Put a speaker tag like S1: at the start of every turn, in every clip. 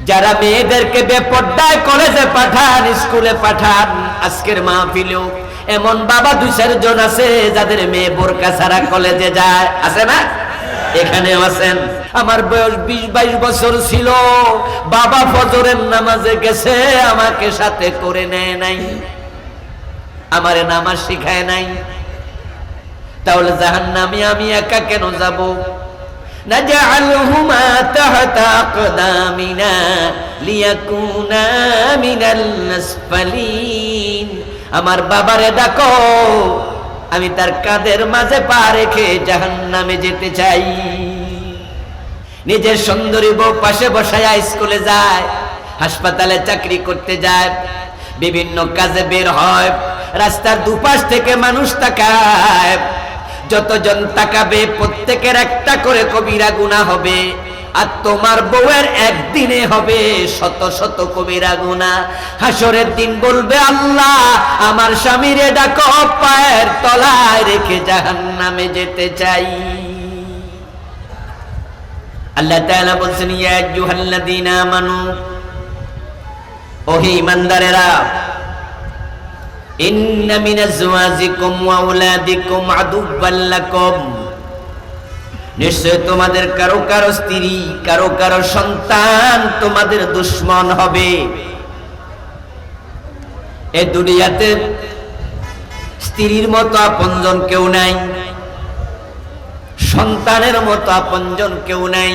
S1: যারা মেয়েদেরকে বেপর্দায় কলেজে পাঠান, স্কুলে পাঠান, আজকের মাহফিলেও এমন বাবা 2-4 জন আছে যাদের মেয়ে বোরকা ছাড়া কলেজে যায়, আছে না? এখানেও আছেন। আমার বয়স 20-22 বছর ছিল, বাবা ফজরের নামাজে গেছে, আমাকে সাথে করে নেয় নাই, আমারে নামাজ শিখায় নাই। তাহলে জাহান্নামে আমি একা কেন যাব? নাজআলহুমা তাহতা আকদামিনা লিয়াকুনা মিনাল আসফালিন। আমার বাবারে ডাকো, আমি তার কাঁধের মাঝে পা রেখে জাহান্নামে যেতে চাই। নিজের সুন্দরী বউ পাশে বসায়া স্কুলে যায়, হাসপাতালে চাকরি করতে যায়, বিভিন্ন কাজে বের হয়, রাস্তার দুপাশ থেকে মানুষ তাকায়, যতজন তাকাবে প্রত্যেকের একটা করে কবিরা গুনাহ হবে। আর তোমার বউয়ের একদিনে হবে শত শত কবিরা গুনাহ। হাসরের দিন বলবে, আল্লাহ আমার স্বামীরে ডাকো, পায়ের তলায় রেখে জাহান্নামে যেতে চাই। আল্লাহ তাআলা বলছেন, ইয়া আইয়ুহাল্লাযীনা আমানু, ওহে ঈমানদারেরা, ইন্না মিন আজওয়াজিকুম ওয়া আওলাদিকুম আদুওয়াল লাকুম, নিশ্চয় তোমাদের কারো কারো স্ত্রী, কারো কারো সন্তান তোমাদের দুশমন হবে। এই দুনিয়াতে স্ত্রীর মতো আপনজন কেউ নাই, সন্তানের মতো আপনজন কেউ নাই,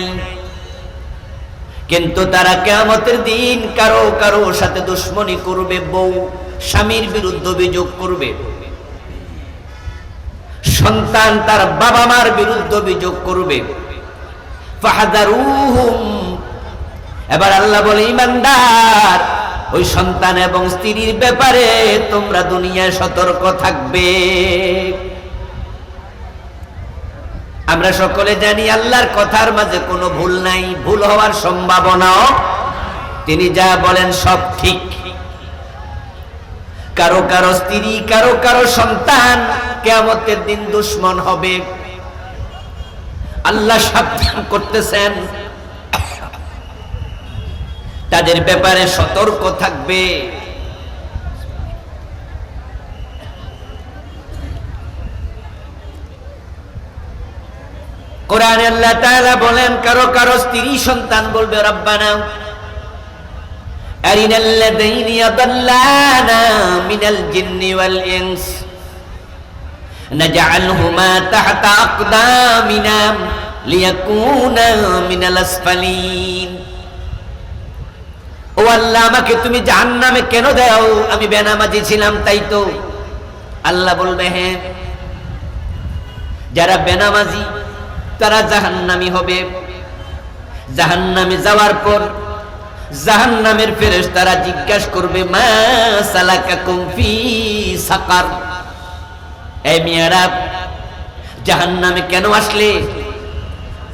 S1: কিন্তু তারা কিয়ামতের দিন কারো কারো সাথে দুশমনি করবে। বউ স্বামীর বিরুদ্ধে অভিযোগ করবে, সন্তান তার বাবা মার বিরুদ্ধে অভিযোগ করবে। ফাহদারুহুম, এবার আল্লাহ বলে, ঈমানদার ওই সন্তান এবং স্ত্রীর ব্যাপারে তোমরা দুনিয়ায় সতর্ক থাকবে। আমরা সকলে জানি আল্লাহর কথার মাঝে কোনো ভুল নাই, ভুল হওয়ার সম্ভাবনাও, তিনি যা বলেন সব ঠিক। কারো কারো স্ত্রী, কারো কারো সন্তান কিয়ামতের দিন দুশমন হবে। আল্লাহ সাবধান করতেছেন, তাদের ব্যাপারে সতর্ক থাকবে। কোরআনে আল্লাহ তাআলা বলেন, কারো কারো স্ত্রী সন্তান বলবে, রব্বানা আরিনাল্লাযীনা ইয়াদাল্লানা মিনাল জিন্নি ওয়াল ইনস নাজআলহুমা তাহতা আকদামিনা লিয়াকুনা মিনাল আসফালিন। ও আল্লাহ, আমাকে তুমি জাহান্নামে কেন দাও? আমি বেনামাজি ছিলাম তাই তো। আল্লাহ বলবে, হ্যাঁ, যারা বেনামাজি তারা জাহান্নামী হবে। জাহান্নামে যাওয়ার পর জাহান্নামের ফেরেশতারা জিজ্ঞাসা করবে, মা সালাকাকুম ফি সাকার, এই মিয়ারা জাহান্নামে কেন আসলে?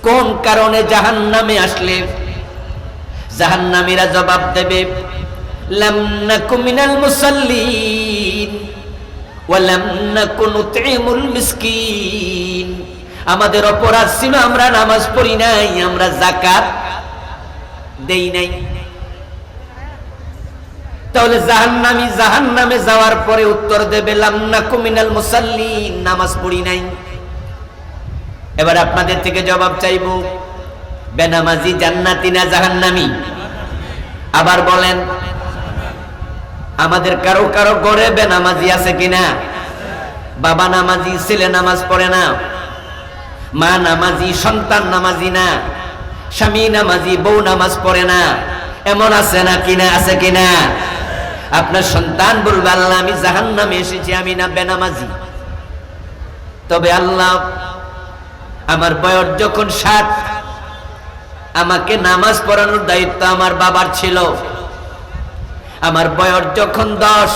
S1: কোন কারণে জাহান্নামে আসলে? জাহান্নামীরা জবাব দেবে, লাম নাকু মিনাল মুসাল্লিন ওয়া লাম নাকু নুতঈমুল মিসকিন। আমাদের অপরাধ ছিল আমরা নামাজ পড়ি নাই, আমরা যাকাত দেই নাই। তাহলে জাহান্নামী জাহান্নামে যাওয়ার পরে উত্তর দেবে, লাম নাকু মিনাল মুসাল্লিন, নামাজ পড়ি নাই। এবার আপনাদের থেকে জবাব চাইব, বেনামাজি জান্নাতি না জাহান্নামী? আবার বলেন, আমাদের কারো কারো ঘরে বেনামাজি আছে কিনা? বাবা নামাজি, ছেলে নামাজ পড়ে না, মা নামাজি, সন্তান নামাজি না, স্বামী নামাজি, বউ নামাজ পড়ে না, এমন আছে না কিনা? আছে কিনা? আপনার সন্তান বলবে, আল্লাহ আমি জাহান্নামে এসেছি, আমি না বেনামাজি। তবে আল্লাহ, আমার বয়স যখন 7, আমাকে নামাজ পড়ানোর দায়িত্ব আমার বাবার ছিল। আমার বয়স যখন 10,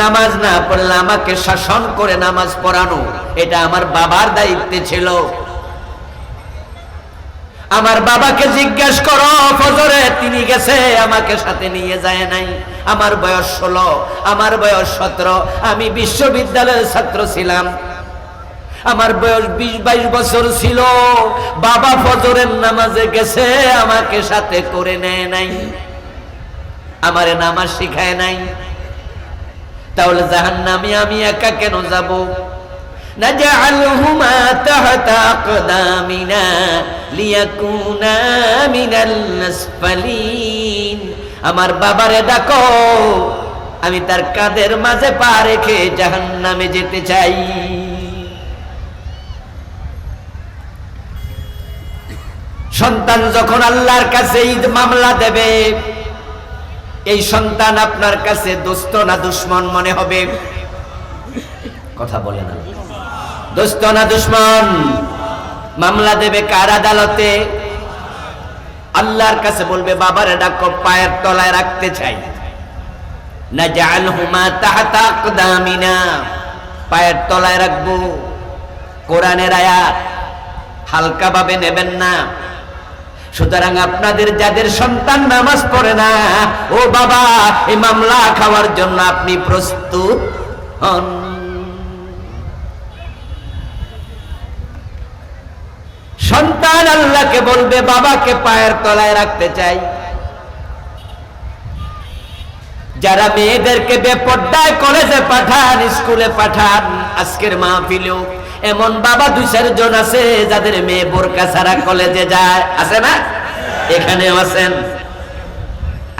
S1: নামাজ না পড়লে আমাকে শাসন করে নামাজ পড়ানো, এটা আমার বাবার দায়িত্বে ছিল। আমার বাবাকে জিজ্ঞাসা করো, ফজরে তিনি গেছে, আমাকে সাথে নিয়ে যায় নাই। আমার বয়স 16, আমার বয়স 17, আমি বিশ্ববিদ্যালয়ের ছাত্র ছিলাম। আমার বয়স 20-22 বছর ছিল, বাবা ফজরের নামাজে গেছে, আমাকে সাথে করে নেয় নাই, আমারে নামাজ শিখায় নাই। তাহলে জাহান্নামে আমি একা কেন যাব? নাজআলহুমা তাহতা আকদামিনা লিয়াকুনা মিনাল আসফালিন। আমার বাবারে ডাকো, আমি তার কাঁধের মাঝে পা রেখে জাহান্নামে যেতে চাই। সন্তান যখন আল্লাহর কাছে ঈদ মামলা দেবে, এই সন্তান আপনার কাছে দোস্ত না দুশমন মনে হবে? কথা বলে না, দোস্ত না দুশমন? মামলা দেবে কার আদালতে? আল্লাহর কাছে বলবে বাবারে ডাকো, পায়ের তলায় রাখতে চাই। নাজআলহুমা তাহতা আকদামিনা, পায়ের তলায় রাখবো। কোরআনের আয়াত, হালকা ভাবে নেবেন না। সুতরাং আপনাদের যাদের সন্তান নামাজ পড়ে না, ও বাবা, এই মামলা খাওয়ার জন্য আপনি প্রস্তুত হন। সন্তান আল্লাহকে বলবে বাবাকে পায়ের তলায় রাখতে চাই। যারা মেয়েদেরকে বেপর্দায় কলেজে পাঠান, স্কুলে পাঠান, আজকের মাহফিলেও এমন বাবা 2-4 জন আছে যাদের মেয়ে বোরকা ছাড়া কলেজে যায়, আছে না? এখানেও আছেন।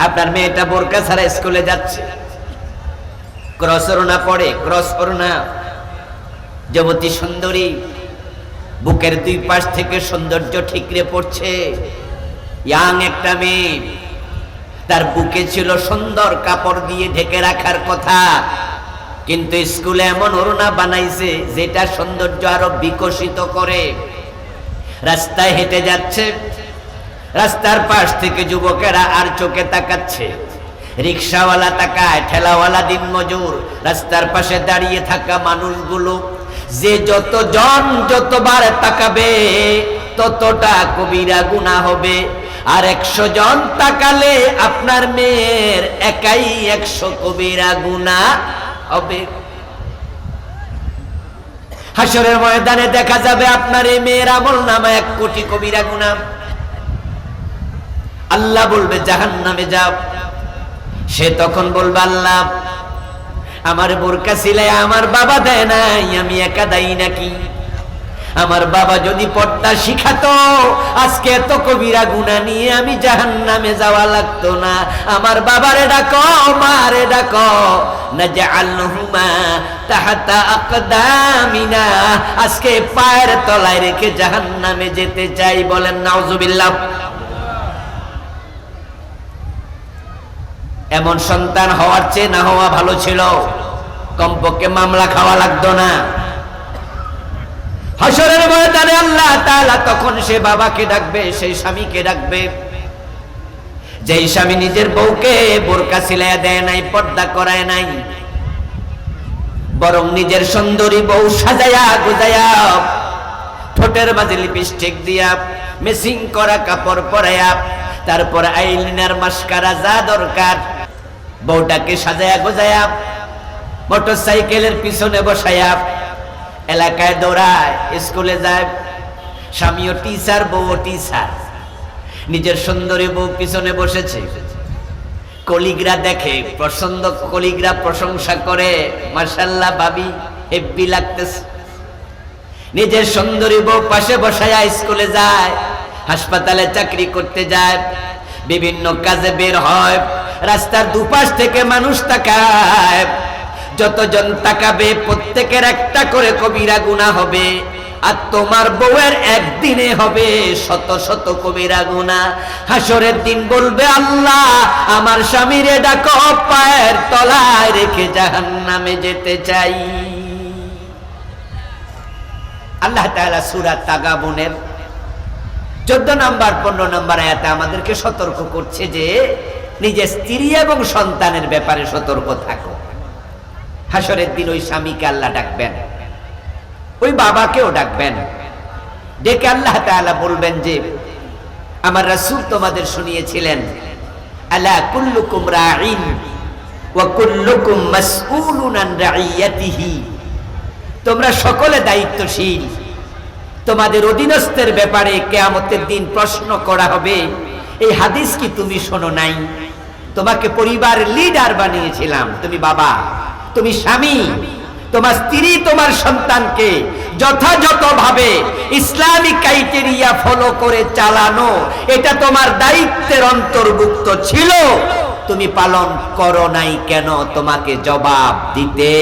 S1: আপনার মেয়েটা বোরকা ছাড়া স্কুলে যাচ্ছে, ক্রস ওড়না পড়ে, ক্রস ওড়না, যুবতী সুন্দরী, বুকের 2 পাশ থেকে সৌন্দর্য ঠিকরে পড়ছে। ইয়াং একটা মেয়ে, তার বুকে ছিল সুন্দর কাপড় দিয়ে ঢেকে রাখার কথা, কিন্তু স্কুলে এমন ওড়না বানাইছে যেটা সৌন্দর্য আরো বিকশিত করে। রাস্তায় হেঁটে যাচ্ছে, রাস্তার পাশ থেকে যুবকেরা আর চোখে তাকাচ্ছে, রিকশাওয়ালা তাকায়, ঠেলাওয়ালা দিনমজুর, রাস্তার পাশে দাঁড়িয়ে থাকা মানুষগুলো, যে যতজন যতবার তাকাবে ততটা কবিরা গুনাহ হবে। আর 100 জন তাকালে আপনার মেয়ের একাই 100 কবিরা গুনাহ হবে। হাসরের ময়দানে দেখা যাবে আপনার এই মেয়ের আমলনামা 1 কোটি কবিরা গুনাহ। আল্লাহ বলবে জাহান্নামে যাও। সে তখন বলবে আল্লাহ, আমার বোরকা সিলাই আমার বাবা দেয় নাই, আমি একা দায়ী নাকি? আমার বাবা যদি পর্দা শিখাতো, আজকে এত কবিরা গুনাহ নিয়ে আমি জাহান্নামে যাওয়া লাগতো না। আমার বাবারে ডাকো, মারে ডাকো, নাজআলহুমা তাহতা আকদামিনা, আজকে পায়ের তলায় রেখে জাহান্নামে যেতে চাই। বলেন নাউজুবিল্লাহ। এমন সন্তান হওয়ার চেয়ে না হওয়া ভালো ছিল, কমপক্ষে মামলা খাওয়া লাগতো না। হাসরের ময়দানে আল্লাহ তাআলা তখন সে বাবাকে ডাকবে, সেই স্বামীকে ডাকবে, যেই স্বামী নিজের বউকে বোরকা সিলাইয়া দেয় নাই, পর্দা করায় নাই, বরং নিজের সুন্দরী বউ সাজায়া গুজায়া, ঠোঁটের মাঝে লিপস্টিক দিয়া, মেসিং করা কাপড় পরাইয়া, তারপর আইলিনার মাস্কারা যা দরকার, বউটাকে সাজায়া গোজায়া মোটরসাইকেলের পিছনে বসায়া এলাকায় দৌড়ায়, স্কুলে যায়। স্বামীও টিচার, বউও টিচার, নিজের সুন্দরী বউ পিছনে বসেছে। কলিগরা দেখে, পছন্দ, কলিগরা প্রশংসা করে, মাশাআল্লাহ ভাবি হেব্বি লাগতেছে। নিজের সুন্দরী বউ পাশে বসায়া স্কুলে যায়, হাসপাতালে চাকরি করতে যায়, বিভিন্ন কাজে বের হয়। রাস্তার দুপাশ থেকে মানুষ তাকায়, যতজন তাকাবে প্রত্যেকের একটা করে কবিরা গুনাহ হবে। আর তোমার বউয়ের একদিনে হবে 100 কবিরা গুনাহ। হাসরের দিন বলবে আল্লাহ, আমার স্বামীরে ডাকো, পায়ের তলায় রেখে জাহান্নামে যেতে চাই। আল্লাহ তাআলা সূরা তাগাবুনের 14 নম্বর 15 নম্বর আয়াতে আমাদেরকে সতর্ক করছে যে নিজের স্ত্রী এবং সন্তানের ব্যাপারে সতর্ক থাকো। হাসরের দিন ওই স্বামীকে আল্লাহ ডাকবেন, ওই বাবাকেও ডাকবেন, ডেকে আল্লাহ তাআলা বলবেন যে আমার রাসূল তোমাদের শুনিয়েছিলেন, আলা কুল্লুকুম রাঈন ওয়া কুল্লুকুম মাসউলুন আন রাইয়াতিহি, তোমরা সকলে দায়িত্বশীল। তোমাদের অধীনস্থের ব্যাপারে কিয়ামতের দিন প্রশ্ন করা হবে। এই হাদিস কি তুমি শোনো নাই? তোমাকে পরিবার লিডার বানিয়েছিলাম, তুমি বাবা, তুমি স্বামী, তোমার স্ত্রী তোমার সন্তানকে যথাযথভাবে ইসলামিক ক্রাইটেরিয়া ফলো করে চালানো, এটা তোমার দায়িত্বের অন্তর্ভুক্ত ছিল। তুমি পালন করো নাই কেন? তোমাকে জবাব দিতে